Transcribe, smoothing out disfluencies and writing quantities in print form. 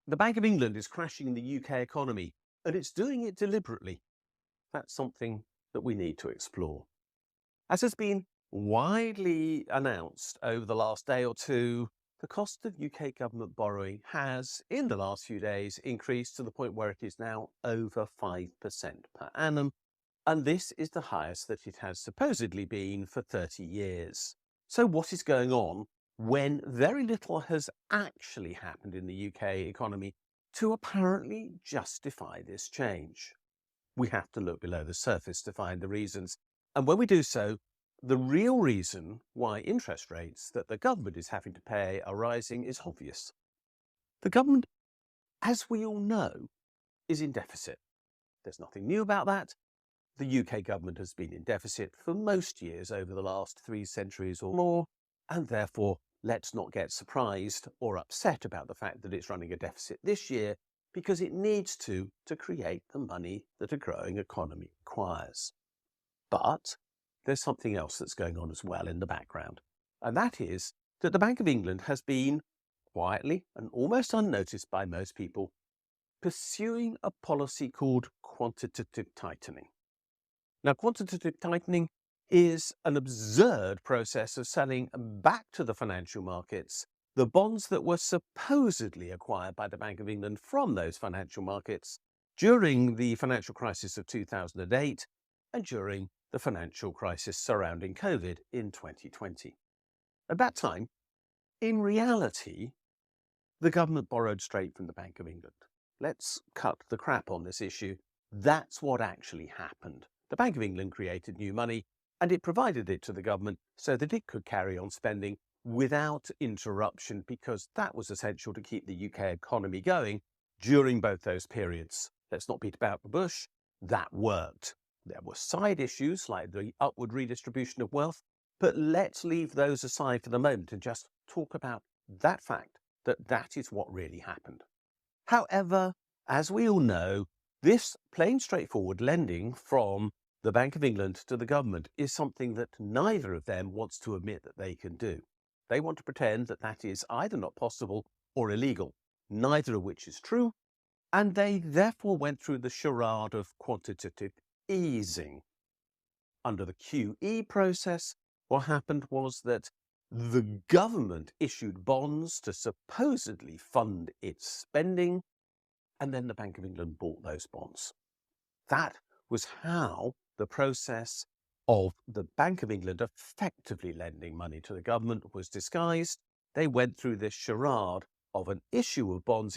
The Bank of England is crashing the UK economy, and it's doing it deliberately. That's something that we need to explore. As has been widely announced over the last day or two, the cost of UK government borrowing has, in the last few days, increased to the point where it is now over 5% per annum, and this is the highest that it has supposedly been for 30 years. So what is going on when very little has actually happened in the UK economy to apparently justify this change? We have to look below the surface to find the reasons. And when we do so, the real reason why interest rates that the government is having to pay are rising is obvious. The government, as we all know, is in deficit. There's nothing new about that. The UK government has been in deficit for most years over the last 3 centuries or more, and therefore let's not get surprised or upset about the fact that it's running a deficit this year, because it needs to create the money that a growing economy requires. But there's something else that's going on as well in the background, and that is that the Bank of England has been quietly and almost unnoticed by most people pursuing a policy called quantitative tightening. Now, quantitative tightening is an absurd process of selling back to the financial markets the bonds that were supposedly acquired by the Bank of England from those financial markets during the financial crisis of 2008 and during the financial crisis surrounding COVID in 2020. At that time, in reality, the government borrowed straight from the Bank of England. Let's cut the crap on this issue. That's what actually happened. The Bank of England created new money and it provided it to the government so that it could carry on spending without interruption, because that was essential to keep the UK economy going during both those periods. Let's not beat about the bush. That worked. There were side issues like the upward redistribution of wealth, but let's leave those aside for the moment and just talk about that fact that that is what really happened. However, as we all know, this plain straightforward lending from the Bank of England to the government is something that neither of them wants to admit that they can do. They want to pretend that that is either not possible or illegal, neither of which is true, and they therefore went through the charade of quantitative easing. Under the QE process, what happened was that the government issued bonds to supposedly fund its spending, and then the Bank of England bought those bonds. That was how the process of the Bank of England effectively lending money to the government was disguised. They went through this charade of an issue of bonds